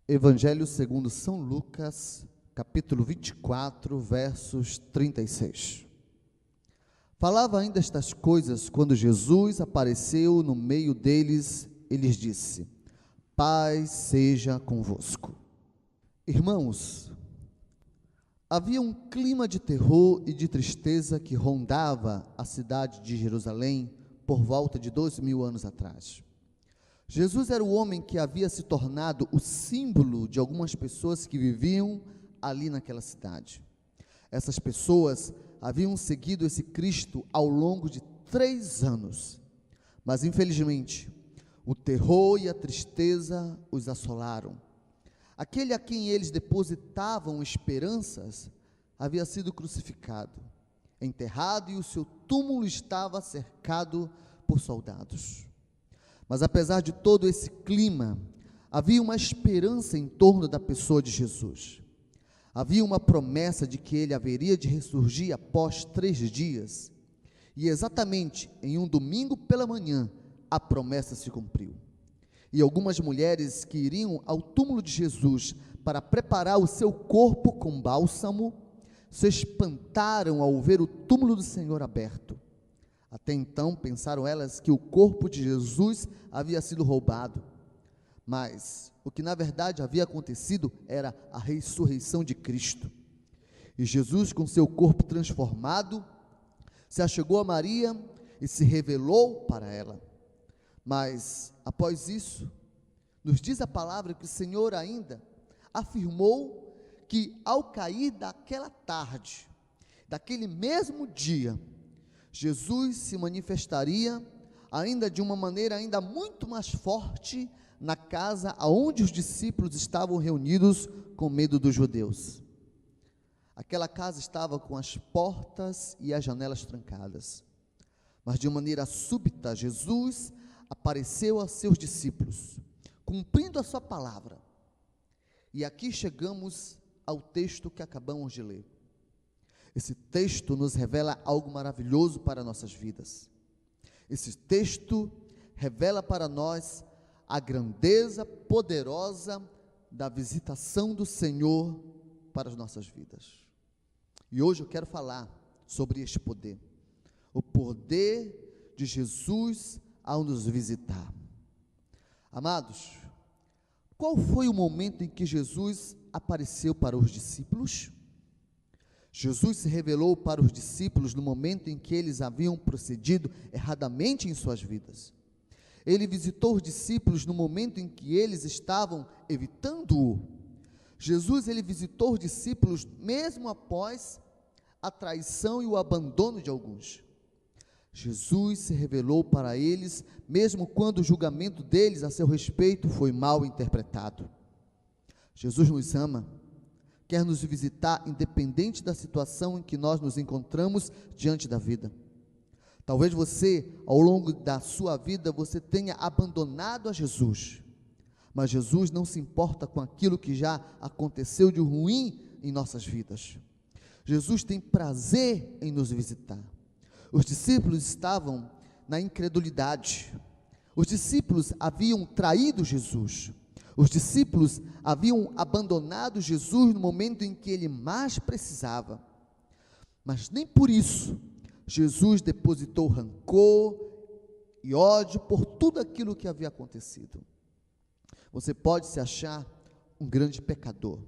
Evangelho segundo São Lucas, capítulo 24, versos 36. Falava ainda estas coisas quando Jesus apareceu no meio deles e lhes disse: paz seja convosco. Irmãos, havia um clima de terror e de tristeza que rondava a cidade de Jerusalém por volta de 2000 anos atrás. Jesus era o homem que havia se tornado o símbolo de algumas pessoas que viviam ali naquela cidade. Essas pessoas haviam seguido esse Cristo ao longo de 3 anos, mas infelizmente o terror e a tristeza os assolaram. Aquele a quem eles depositavam esperanças havia sido crucificado, enterrado, e o seu túmulo estava cercado por soldados. Mas apesar de todo esse clima, havia uma esperança em torno da pessoa de Jesus. Havia uma promessa de que ele haveria de ressurgir após 3 dias. E exatamente em um domingo pela manhã, a promessa se cumpriu. E algumas mulheres que iriam ao túmulo de Jesus para preparar o seu corpo com bálsamo, se espantaram ao ver o túmulo do Senhor aberto. Até então pensaram elas que o corpo de Jesus havia sido roubado, mas o que na verdade havia acontecido era a ressurreição de Cristo. E Jesus, com seu corpo transformado, se achegou a Maria e se revelou para ela. Mas após isso, nos diz a palavra que o Senhor ainda afirmou que ao cair daquela tarde, daquele mesmo dia, Jesus se manifestaria ainda de uma maneira ainda muito mais forte na casa aonde os discípulos estavam reunidos com medo dos judeus. Aquela casa estava com as portas e as janelas trancadas, mas de maneira súbita Jesus apareceu a seus discípulos, cumprindo a sua palavra. E aqui chegamos ao texto que acabamos de ler. Esse texto nos revela algo maravilhoso para nossas vidas. Esse texto revela para nós a grandeza poderosa da visitação do Senhor para as nossas vidas. E hoje eu quero falar sobre este poder, o poder de Jesus ao nos visitar. Amados, qual foi o momento em que Jesus apareceu para os discípulos? Jesus se revelou para os discípulos no momento em que eles haviam procedido erradamente em suas vidas. Ele visitou os discípulos no momento em que eles estavam evitando-o. Jesus, ele visitou os discípulos mesmo após a traição e o abandono de alguns. Jesus se revelou para eles mesmo quando o julgamento deles a seu respeito foi mal interpretado. Jesus nos ama, quer nos visitar independente da situação em que nós nos encontramos diante da vida. Talvez você, ao longo da sua vida, você tenha abandonado a Jesus, mas Jesus não se importa com aquilo que já aconteceu de ruim em nossas vidas. Jesus tem prazer em nos visitar. Os discípulos estavam na incredulidade. Os discípulos haviam traído Jesus. Os discípulos haviam abandonado Jesus no momento em que ele mais precisava. Mas nem por isso Jesus depositou rancor e ódio por tudo aquilo que havia acontecido. Você pode se achar um grande pecador.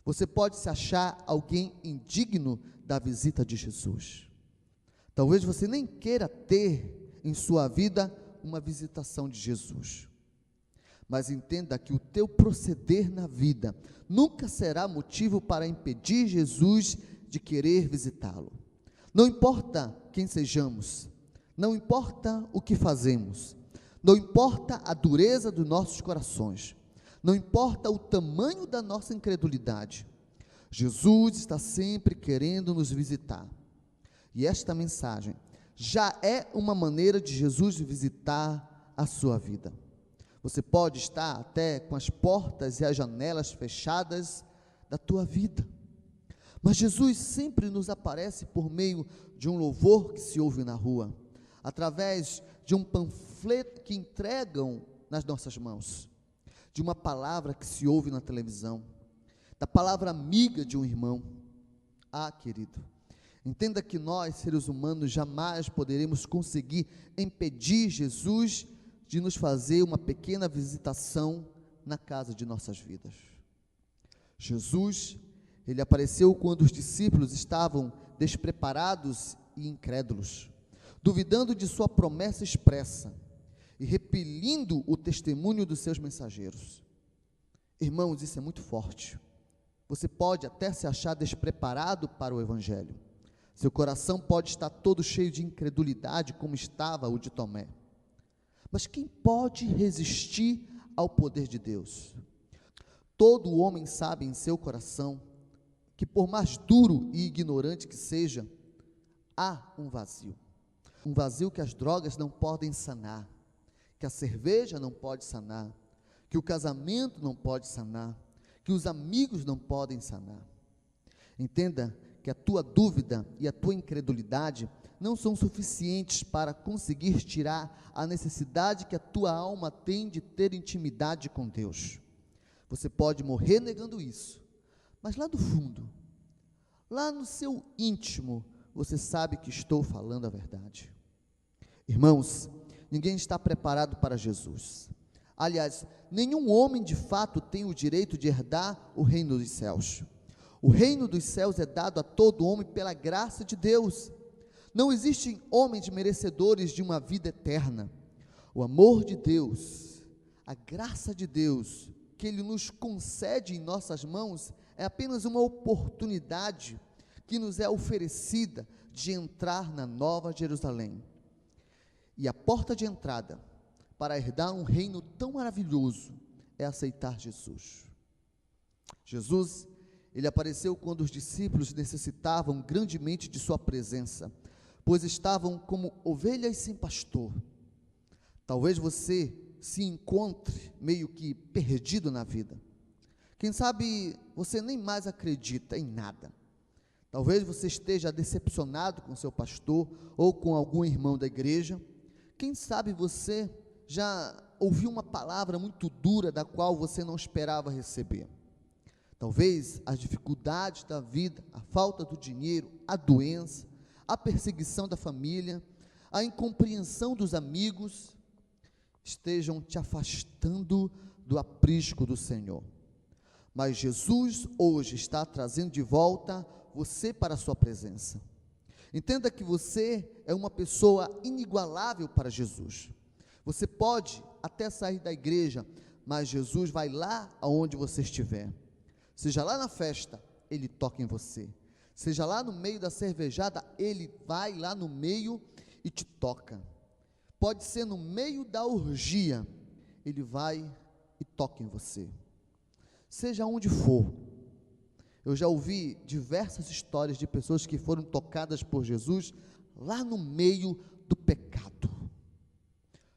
Você pode se achar alguém indigno da visita de Jesus. Talvez você nem queira ter em sua vida uma visitação de Jesus. Mas entenda que o teu proceder na vida nunca será motivo para impedir Jesus de querer visitá-lo. Não importa quem sejamos, não importa o que fazemos, não importa a dureza dos nossos corações, não importa o tamanho da nossa incredulidade, Jesus está sempre querendo nos visitar. E esta mensagem já é uma maneira de Jesus visitar a sua vida. Você pode estar até com as portas e as janelas fechadas da tua vida, mas Jesus sempre nos aparece por meio de um louvor que se ouve na rua, através de um panfleto que entregam nas nossas mãos, de uma palavra que se ouve na televisão, da palavra amiga de um irmão. Ah, querido, entenda que nós, seres humanos, jamais poderemos conseguir impedir Jesus de nos fazer uma pequena visitação na casa de nossas vidas. Jesus, ele apareceu quando os discípulos estavam despreparados e incrédulos, duvidando de sua promessa expressa e repelindo o testemunho dos seus mensageiros. Irmãos, isso é muito forte. Você pode até se achar despreparado para o Evangelho. Seu coração pode estar todo cheio de incredulidade, como estava o de Tomé. Mas quem pode resistir ao poder de Deus? Todo homem sabe em seu coração que, por mais duro e ignorante que seja, há um vazio. Um vazio que as drogas não podem sanar, que a cerveja não pode sanar, que o casamento não pode sanar, que os amigos não podem sanar. Entenda que a tua dúvida e a tua incredulidade não são suficientes para conseguir tirar a necessidade que a tua alma tem de ter intimidade com Deus. Você pode morrer negando isso, mas lá no fundo, lá no seu íntimo, você sabe que estou falando a verdade. Irmãos, ninguém está preparado para Jesus. Aliás, nenhum homem de fato tem o direito de herdar o reino dos céus. O reino dos céus é dado a todo homem pela graça de Deus. Não existem homens merecedores de uma vida eterna. O amor de Deus, a graça de Deus, que Ele nos concede em nossas mãos, é apenas uma oportunidade que nos é oferecida de entrar na Nova Jerusalém. E a porta de entrada para herdar um reino tão maravilhoso é aceitar Jesus. Jesus, ele apareceu quando os discípulos necessitavam grandemente de sua presença, pois estavam como ovelhas sem pastor. Talvez você se encontre meio que perdido na vida. Quem sabe você nem mais acredita em nada. Talvez você esteja decepcionado com seu pastor ou com algum irmão da igreja. Quem sabe você já ouviu uma palavra muito dura da qual você não esperava receber. Talvez as dificuldades da vida, a falta do dinheiro, a doença, a perseguição da família, a incompreensão dos amigos estejam te afastando do aprisco do Senhor. Mas Jesus hoje está trazendo de volta você para a sua presença. Entenda que você é uma pessoa inigualável para Jesus. Você pode até sair da igreja, mas Jesus vai lá aonde você estiver. Seja lá na festa, Ele toca em você. Seja lá no meio da cervejada, Ele vai lá no meio e te toca. Pode ser no meio da orgia, Ele vai e toca em você. Seja onde for. Eu já ouvi diversas histórias de pessoas que foram tocadas por Jesus lá no meio do pecado.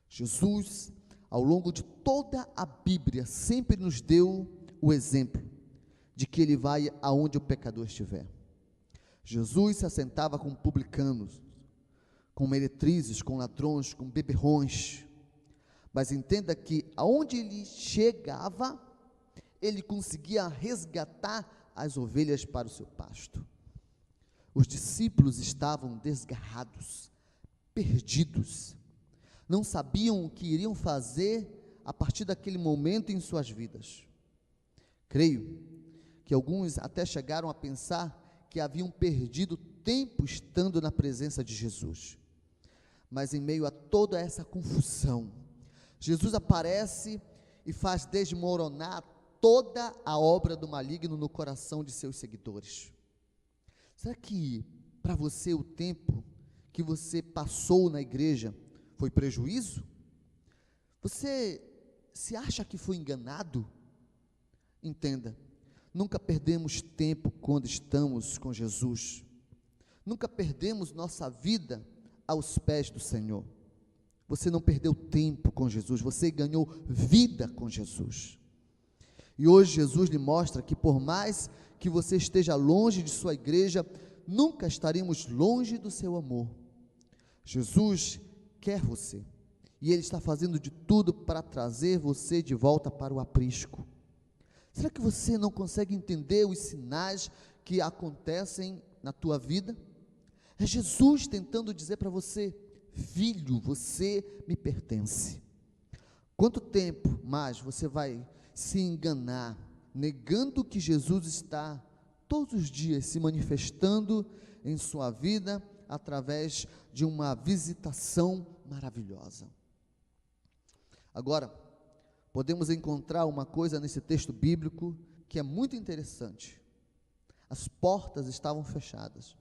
Jesus, ao longo de toda a Bíblia, sempre nos deu o exemplo de que Ele vai aonde o pecador estiver. Jesus se assentava com publicanos, com meretrizes, com ladrões, com beberrões, mas entenda que aonde Ele chegava, Ele conseguia resgatar as ovelhas para o seu pasto. Os discípulos estavam desgarrados, perdidos, não sabiam o que iriam fazer a partir daquele momento em suas vidas. Creio que alguns até chegaram a pensar que haviam perdido tempo estando na presença de Jesus. Mas em meio a toda essa confusão, Jesus aparece e faz desmoronar toda a obra do maligno no coração de seus seguidores. Será que para você o tempo que você passou na igreja foi prejuízo? Você se acha que foi enganado? Entenda, nunca perdemos tempo quando estamos com Jesus. Nunca perdemos nossa vida aos pés do Senhor. Você não perdeu tempo com Jesus, você ganhou vida com Jesus. E hoje Jesus lhe mostra que por mais que você esteja longe de sua igreja, nunca estaremos longe do seu amor. Jesus quer você, e Ele está fazendo de tudo para trazer você de volta para o aprisco. Será que você não consegue entender os sinais que acontecem na tua vida? É Jesus tentando dizer para você: filho, você me pertence. Quanto tempo mais você vai se enganar, negando que Jesus está todos os dias se manifestando em sua vida através de uma visitação maravilhosa? Agora, podemos encontrar uma coisa nesse texto bíblico que é muito interessante. As portas estavam fechadas,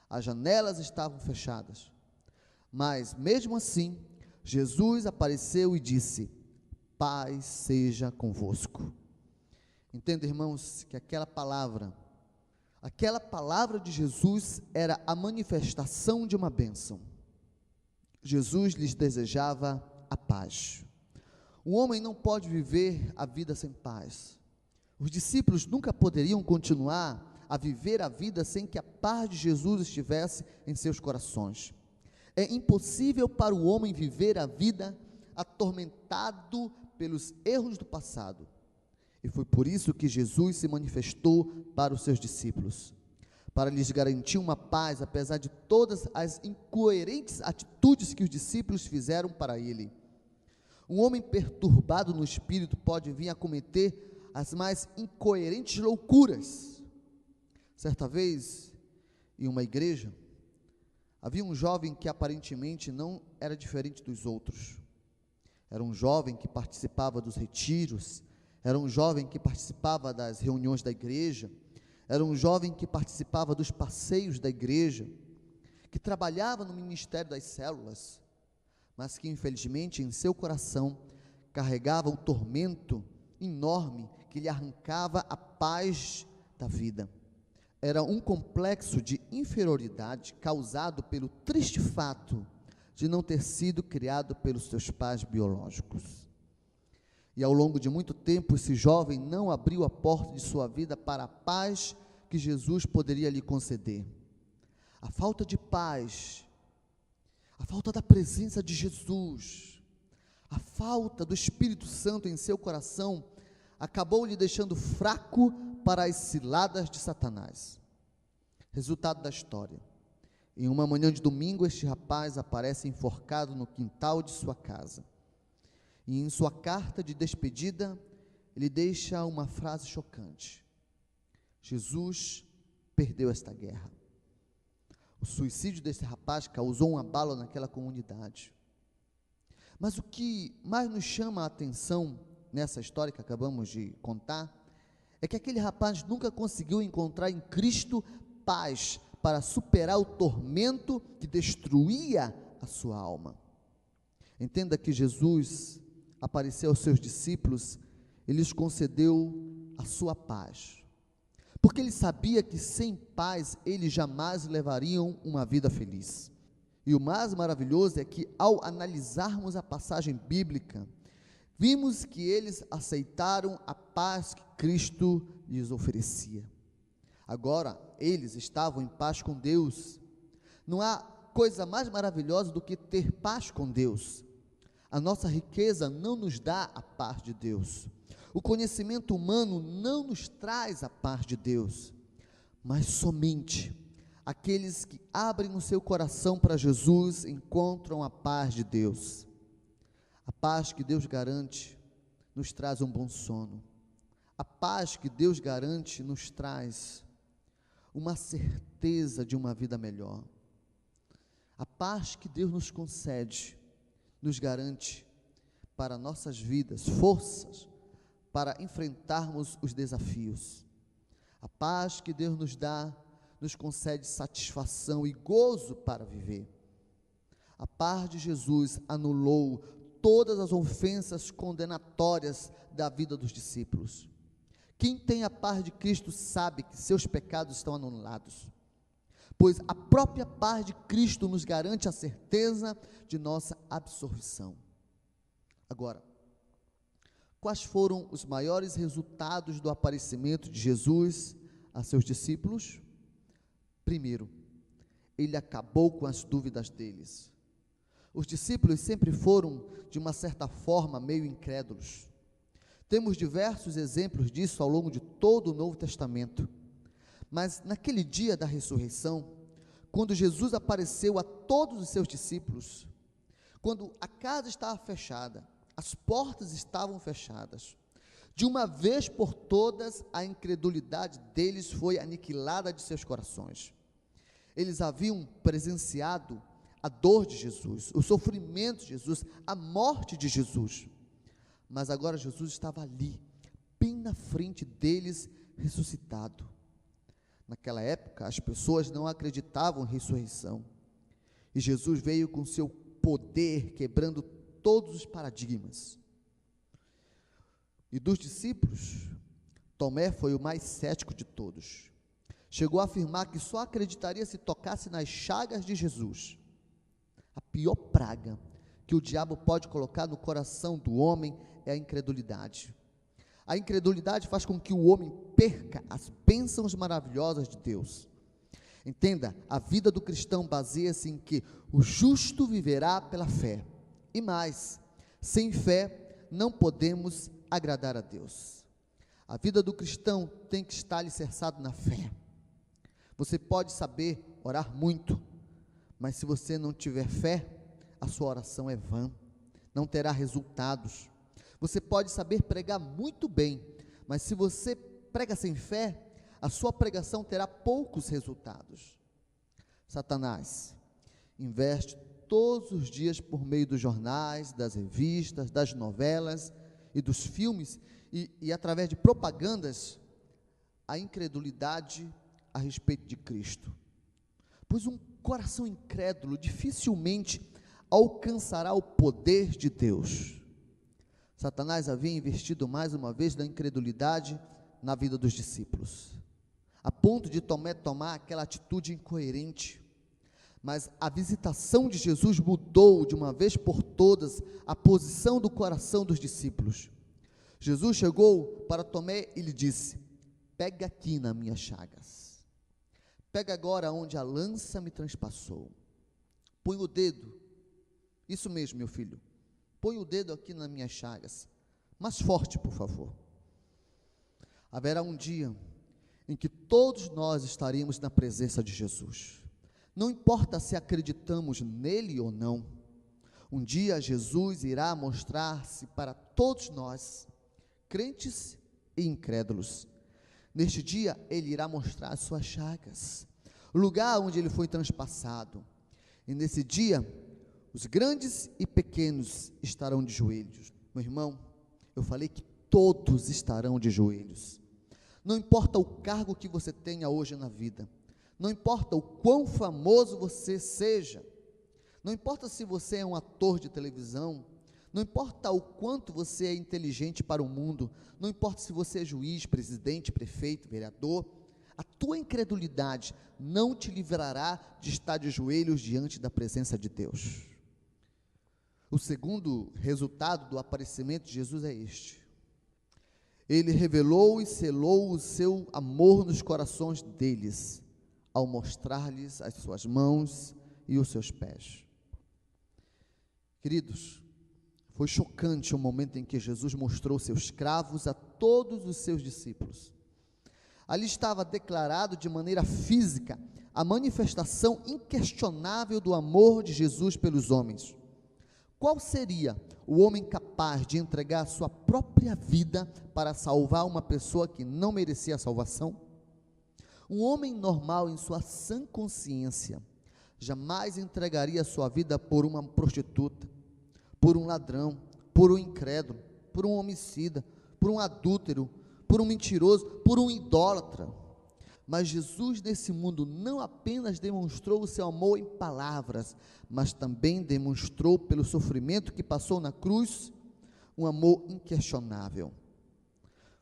as janelas estavam fechadas, mas mesmo assim, Jesus apareceu e disse: paz seja convosco. Entenda, irmãos, que aquela palavra de Jesus era a manifestação de uma bênção. Jesus lhes desejava a paz. O homem não pode viver a vida sem paz. Os discípulos nunca poderiam continuar a viver a vida sem que a paz de Jesus estivesse em seus corações. É impossível para o homem viver a vida atormentado pelos erros do passado. E foi por isso que Jesus se manifestou para os seus discípulos, para lhes garantir uma paz, apesar de todas as incoerentes atitudes que os discípulos fizeram para ele. Um homem perturbado no espírito pode vir a cometer as mais incoerentes loucuras. Certa vez, em uma igreja, havia um jovem que aparentemente não era diferente dos outros. Era um jovem que participava dos retiros, era um jovem que participava das reuniões da igreja, era um jovem que participava dos passeios da igreja, que trabalhava no ministério das células, mas que infelizmente em seu coração carregava o tormento enorme que lhe arrancava a paz da vida. Era um complexo de inferioridade causado pelo triste fato de não ter sido criado pelos seus pais biológicos. E ao longo de muito tempo, esse jovem não abriu a porta de sua vida para a paz que Jesus poderia lhe conceder. A falta de paz, a falta da presença de Jesus, a falta do Espírito Santo em seu coração, acabou lhe deixando fraco para as ciladas de Satanás. Resultado da história: em uma manhã de domingo, este rapaz aparece enforcado no quintal de sua casa. E em sua carta de despedida, ele deixa uma frase chocante: Jesus perdeu esta guerra. O suicídio desse rapaz causou um abalo naquela comunidade. Mas o que mais nos chama a atenção nessa história que acabamos de contar é que aquele rapaz nunca conseguiu encontrar em Cristo paz para superar o tormento que destruía a sua alma. Entenda que Jesus apareceu aos seus discípulos e lhes concedeu a sua paz, porque ele sabia que sem paz eles jamais levariam uma vida feliz. E o mais maravilhoso é que, ao analisarmos a passagem bíblica, vimos que eles aceitaram a paz que Cristo lhes oferecia. Agora, eles estavam em paz com Deus. Não há coisa mais maravilhosa do que ter paz com Deus. A nossa riqueza não nos dá a paz de Deus. O conhecimento humano não nos traz a paz de Deus, mas somente aqueles que abrem o seu coração para Jesus encontram a paz de Deus. A paz que Deus garante nos traz um bom sono. A paz que Deus garante nos traz uma certeza de uma vida melhor. A paz que Deus nos concede nos garante para nossas vidas forças para enfrentarmos os desafios. A paz que Deus nos dá nos concede satisfação e gozo para viver. A paz de Jesus anulou todas as ofensas condenatórias da vida dos discípulos. Quem tem a paz de Cristo sabe que seus pecados estão anulados, pois a própria paz de Cristo nos garante a certeza de nossa absolvição. Agora, quais foram os maiores resultados do aparecimento de Jesus a seus discípulos? Primeiro, ele acabou com as dúvidas deles. Os discípulos sempre foram, de uma certa forma, meio incrédulos. Temos diversos exemplos disso ao longo de todo o Novo Testamento. Mas naquele dia da ressurreição, quando Jesus apareceu a todos os seus discípulos, quando a casa estava fechada, as portas estavam fechadas, de uma vez por todas a incredulidade deles foi aniquilada de seus corações. Eles haviam presenciado a dor de Jesus, o sofrimento de Jesus, a morte de Jesus, mas agora Jesus estava ali, bem na frente deles, ressuscitado. Naquela época, as pessoas não acreditavam em ressurreição, e Jesus veio com seu poder, quebrando todos os paradigmas. E dos discípulos, Tomé foi o mais cético de todos. Chegou a afirmar que só acreditaria se tocasse nas chagas de Jesus. A pior praga que o diabo pode colocar no coração do homem é a incredulidade. A incredulidade faz com que o homem perca as bênçãos maravilhosas de Deus. Entenda, a vida do cristão baseia-se em que o justo viverá pela fé. E mais, sem fé não podemos agradar a Deus. A vida do cristão tem que estar alicerçado na fé. Você pode saber orar muito, mas se você não tiver fé, a sua oração é vã, não terá resultados. Você pode saber pregar muito bem, mas se você prega sem fé, a sua pregação terá poucos resultados. Satanás investe todos os dias por meio dos jornais, das revistas, das novelas e dos filmes e através de propagandas, a incredulidade a respeito de Cristo. Pois um coração incrédulo dificilmente alcançará o poder de Deus. Satanás havia investido mais uma vez na incredulidade na vida dos discípulos, a ponto de Tomé tomar aquela atitude incoerente. Mas a visitação de Jesus mudou de uma vez por todas a posição do coração dos discípulos. Jesus chegou para Tomé e lhe disse: pega aqui nas minhas chagas, pega agora onde a lança me transpassou, põe o dedo, isso mesmo, meu filho, põe o dedo aqui nas minhas chagas, mais forte, por favor. Haverá um dia em que todos nós estaríamos na presença de Jesus. Não importa se acreditamos nele ou não, um dia Jesus irá mostrar-se para todos nós, crentes e incrédulos. Neste dia, ele irá mostrar as suas chagas, o lugar onde ele foi transpassado. E nesse dia, os grandes e pequenos estarão de joelhos. Meu irmão, eu falei que todos estarão de joelhos. Não importa o cargo que você tenha hoje na vida, não importa o quão famoso você seja, não importa se você é um ator de televisão, não importa o quanto você é inteligente para o mundo, não importa se você é juiz, presidente, prefeito, vereador, a tua incredulidade não te livrará de estar de joelhos diante da presença de Deus. O segundo resultado do aparecimento de Jesus é este: ele revelou e selou o seu amor nos corações deles, ao mostrar-lhes as suas mãos e os seus pés. Queridos, foi chocante o momento em que Jesus mostrou seus cravos a todos os seus discípulos. Ali estava declarado de maneira física a manifestação inquestionável do amor de Jesus pelos homens. Qual seria o homem capaz de entregar a sua própria vida para salvar uma pessoa que não merecia a salvação? Um homem normal, em sua sã consciência, jamais entregaria a sua vida por uma prostituta, por um ladrão, por um incrédulo, por um homicida, por um adúltero, por um mentiroso, por um idólatra. Mas Jesus nesse mundo não apenas demonstrou o seu amor em palavras, mas também demonstrou pelo sofrimento que passou na cruz, um amor inquestionável.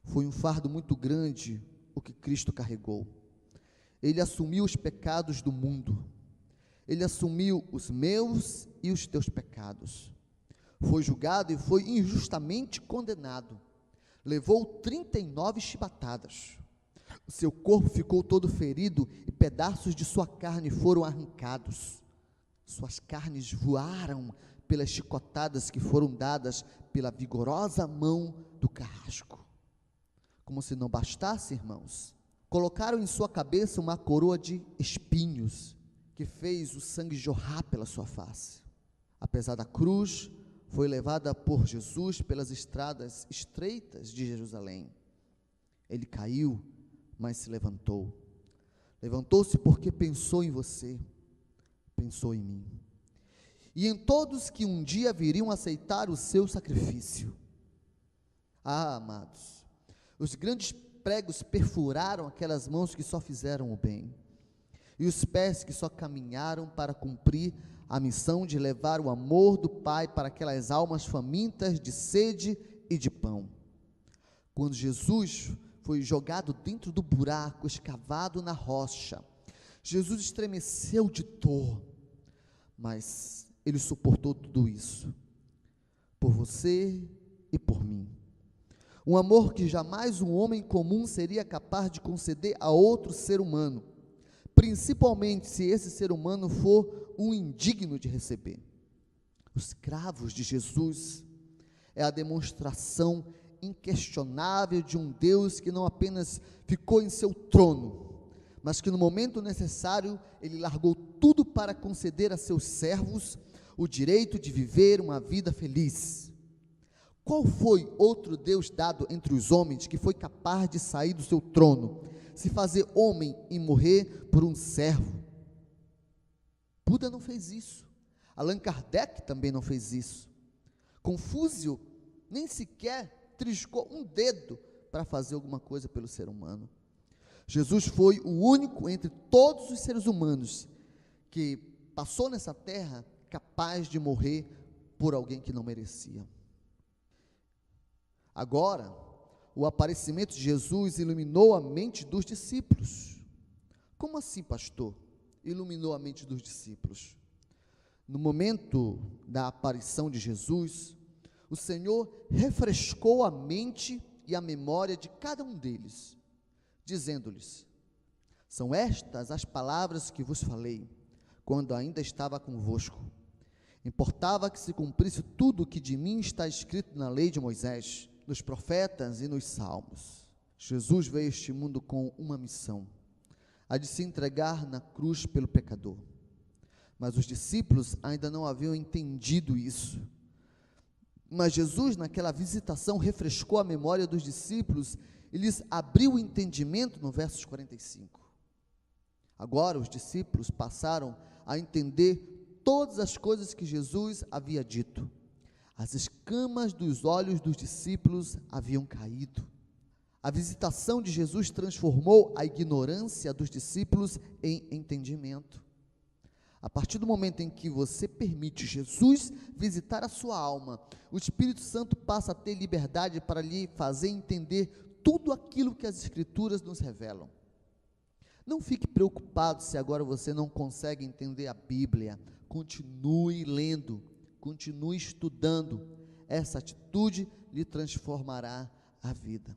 Foi um fardo muito grande o que Cristo carregou. Ele assumiu os pecados do mundo, ele assumiu os meus e os teus pecados, foi julgado e foi injustamente condenado, levou 39 chibatadas, o seu corpo ficou todo ferido e pedaços de sua carne foram arrancados. Suas carnes voaram pelas chicotadas que foram dadas pela vigorosa mão do carrasco. Como se não bastasse, irmãos, colocaram em sua cabeça uma coroa de espinhos, que fez o sangue jorrar pela sua face. Apesar da cruz, foi levada por Jesus pelas estradas estreitas de Jerusalém. Ele caiu, mas se levantou. Levantou-se porque pensou em você, pensou em mim, e em todos que um dia viriam aceitar o seu sacrifício. Ah, amados, os grandes pregos perfuraram aquelas mãos que só fizeram o bem, e os pés que só caminharam para cumprir a missão de levar o amor do Pai para aquelas almas famintas de sede e de pão. Quando Jesus foi jogado dentro do buraco escavado na rocha, Jesus estremeceu de dor, mas ele suportou tudo isso, por você e por mim. Um amor que jamais um homem comum seria capaz de conceder a outro ser humano, principalmente se esse ser humano for um indigno de receber. Os cravos de Jesus é a demonstração inquestionável de um Deus que não apenas ficou em seu trono, mas que no momento necessário ele largou tudo para conceder a seus servos o direito de viver uma vida feliz. Qual foi outro Deus dado entre os homens que foi capaz de sair do seu trono, se fazer homem e morrer por um servo? Buda não fez isso. Allan Kardec também não fez isso. Confúcio nem sequer triscou um dedo para fazer alguma coisa pelo ser humano. Jesus foi o único entre todos os seres humanos que passou nessa terra capaz de morrer por alguém que não merecia. Agora, o aparecimento de Jesus iluminou a mente dos discípulos. Como assim, pastor? Iluminou a mente dos discípulos. No momento da aparição de Jesus, o Senhor refrescou a mente e a memória de cada um deles, dizendo-lhes: são estas as palavras que vos falei, quando ainda estava convosco. Importava que se cumprisse tudo o que de mim está escrito na lei de Moisés, nos profetas e nos salmos. Jesus veio a este mundo com uma missão, a de se entregar na cruz pelo pecador. Mas os discípulos ainda não haviam entendido isso. Mas Jesus, naquela visitação, refrescou a memória dos discípulos e lhes abriu o entendimento no versos 45. Agora os discípulos passaram a entender todas as coisas que Jesus havia dito. As escamas dos olhos dos discípulos haviam caído. A visitação de Jesus transformou a ignorância dos discípulos em entendimento. A partir do momento em que você permite Jesus visitar a sua alma, o Espírito Santo passa a ter liberdade para lhe fazer entender tudo aquilo que as Escrituras nos revelam. Não fique preocupado se agora você não consegue entender a Bíblia. Continue lendo, continue estudando. Essa atitude lhe transformará a vida.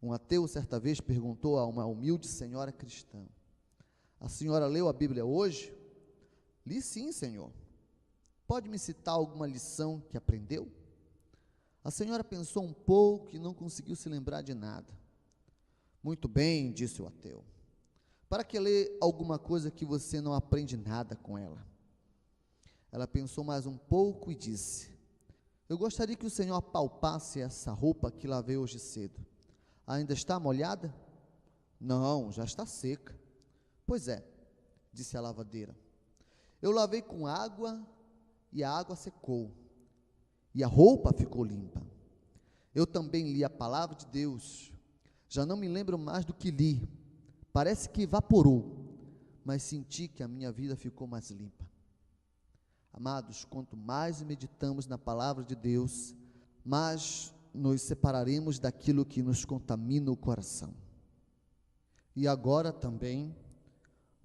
Um ateu certa vez perguntou a uma humilde senhora cristã: a senhora leu a Bíblia hoje? Li sim, Senhor. Pode me citar alguma lição que aprendeu? A senhora pensou um pouco e não conseguiu se lembrar de nada. Muito bem, disse o ateu. Para que ler alguma coisa que você não aprende nada com ela? Ela pensou mais um pouco e disse: eu gostaria que o Senhor apalpasse essa roupa que lavei hoje cedo. Ainda está molhada? Não, já está seca. Pois é, disse a lavadeira. Eu lavei com água e a água secou, e a roupa ficou limpa. Eu também li a palavra de Deus, já não me lembro mais do que li, parece que evaporou, mas senti que a minha vida ficou mais limpa. Amados, quanto mais meditamos na palavra de Deus, mais nos separaremos daquilo que nos contamina o coração. E agora também,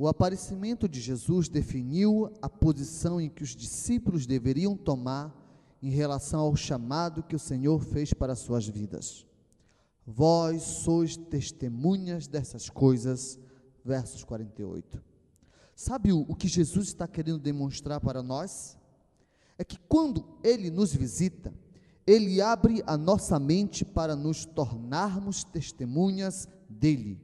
o aparecimento de Jesus definiu a posição em que os discípulos deveriam tomar em relação ao chamado que o Senhor fez para as suas vidas. Vós sois testemunhas dessas coisas, versos 48. Sabe o que Jesus está querendo demonstrar para nós? É que quando Ele nos visita, Ele abre a nossa mente para nos tornarmos testemunhas dEle.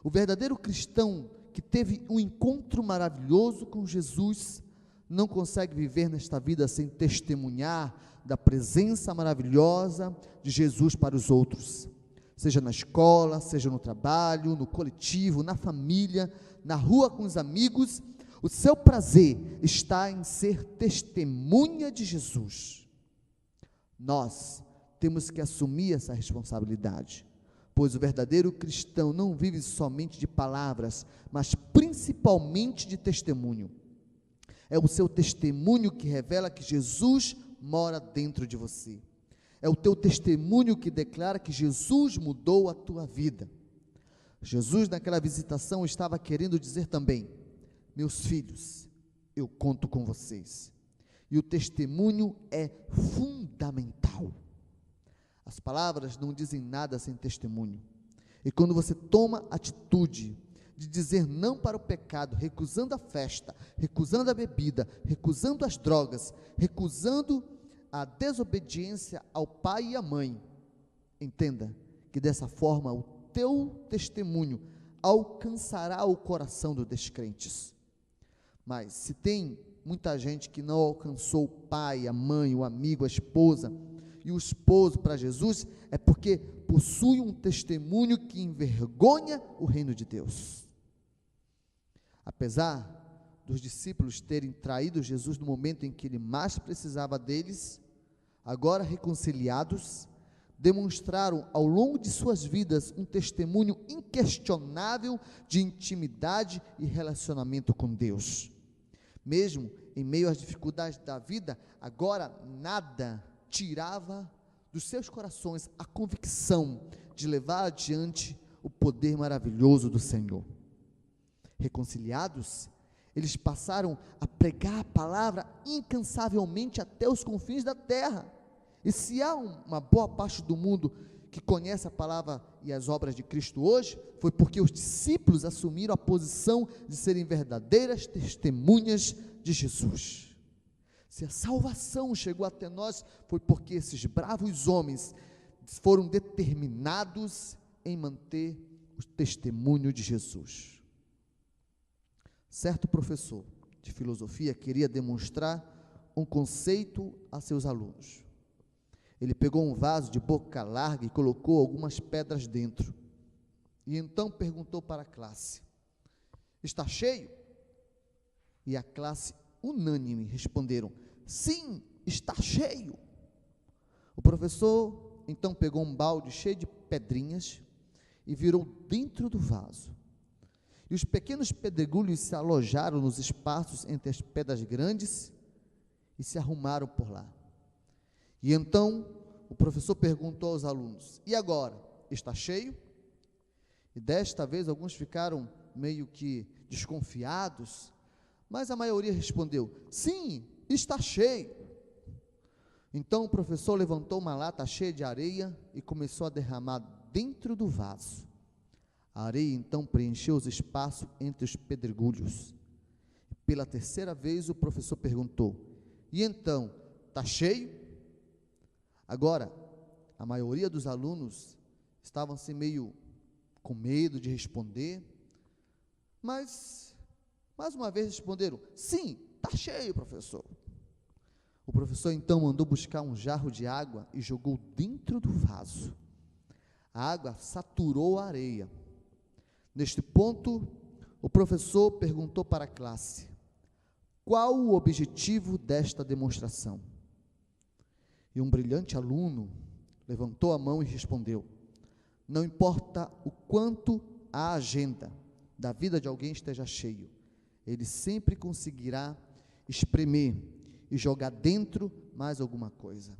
O verdadeiro cristão que teve um encontro maravilhoso com Jesus, não consegue viver nesta vida sem testemunhar da presença maravilhosa de Jesus para os outros, seja na escola, seja no trabalho, no coletivo, na família, na rua com os amigos. O seu prazer está em ser testemunha de Jesus. Nós temos que assumir essa responsabilidade, pois o verdadeiro cristão não vive somente de palavras, mas principalmente de testemunho. É o seu testemunho que revela que Jesus mora dentro de você. É o teu testemunho que declara que Jesus mudou a tua vida. Jesus, naquela visitação, estava querendo dizer também: meus filhos, eu conto com vocês. E o testemunho é fundamental. As palavras não dizem nada sem testemunho. E quando você toma atitude de dizer não para o pecado, recusando a festa, recusando a bebida, recusando as drogas, recusando a desobediência ao pai e à mãe, entenda que dessa forma o teu testemunho alcançará o coração dos descrentes. Mas se tem muita gente que não alcançou o pai, a mãe, o amigo, a esposa e o esposo para Jesus, é porque possui um testemunho que envergonha o reino de Deus. Apesar dos discípulos terem traído Jesus no momento em que ele mais precisava deles, agora reconciliados, demonstraram ao longo de suas vidas um testemunho inquestionável de intimidade e relacionamento com Deus. Mesmo em meio às dificuldades da vida, agora nada tirava dos seus corações a convicção de levar adiante o poder maravilhoso do Senhor. Reconciliados, eles passaram a pregar a palavra incansavelmente até os confins da terra. E se há uma boa parte do mundo que conhece a palavra e as obras de Cristo hoje, foi porque os discípulos assumiram a posição de serem verdadeiras testemunhas de Jesus. Se a salvação chegou até nós, foi porque esses bravos homens foram determinados em manter o testemunho de Jesus. Certo professor de filosofia queria demonstrar um conceito a seus alunos. Ele pegou um vaso de boca larga e colocou algumas pedras dentro. E então perguntou para a classe: está cheio? E a classe, unânime, responderam: sim, está cheio. O professor então pegou um balde cheio de pedrinhas e virou dentro do vaso. E os pequenos pedregulhos se alojaram nos espaços entre as pedras grandes e se arrumaram por lá. E então o professor perguntou aos alunos: e agora, está cheio? E desta vez alguns ficaram meio que desconfiados, mas a maioria respondeu: sim, está cheio. Então o professor levantou uma lata cheia de areia e começou a derramar dentro do vaso. A areia então preencheu os espaços entre os pedregulhos. Pela terceira vez o professor perguntou: e então, está cheio? Agora, a maioria dos alunos estavam assim meio com medo de responder, mas mais uma vez responderam: sim, está cheio, professor. O professor então mandou buscar um jarro de água e jogou dentro do vaso. A água saturou a areia. Neste ponto, o professor perguntou para a classe: qual o objetivo desta demonstração? E um brilhante aluno levantou a mão e respondeu: não importa o quanto a agenda da vida de alguém esteja cheio, ele sempre conseguirá espremer e jogar dentro mais alguma coisa.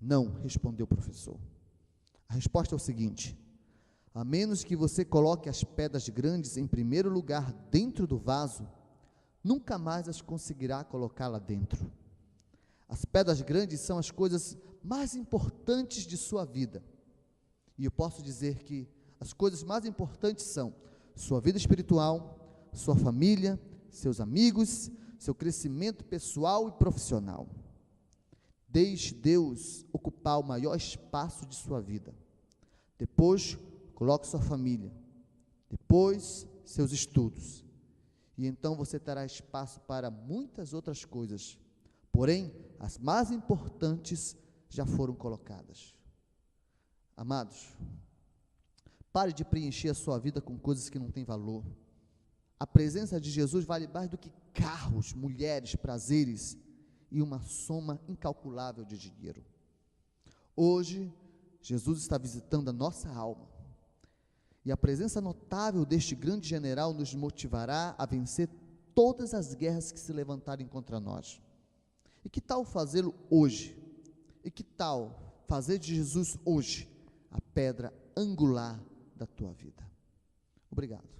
Não, respondeu o professor. A resposta é o seguinte: a menos que você coloque as pedras grandes em primeiro lugar dentro do vaso, nunca mais as conseguirá colocar lá dentro. As pedras grandes são as coisas mais importantes de sua vida. E eu posso dizer que as coisas mais importantes são sua vida espiritual, sua família, seus amigos, seu crescimento pessoal e profissional. Deixe Deus ocupar o maior espaço de sua vida. Depois, coloque sua família. Depois, seus estudos. E então você terá espaço para muitas outras coisas. Porém, as mais importantes já foram colocadas. Amados, pare de preencher a sua vida com coisas que não têm valor. A presença de Jesus vale mais do que carros, mulheres, prazeres e uma soma incalculável de dinheiro. Hoje, Jesus está visitando a nossa alma. E a presença notável deste grande general nos motivará a vencer todas as guerras que se levantarem contra nós. E que tal fazê-lo hoje? E que tal fazer de Jesus hoje a pedra angular da tua vida? Obrigado.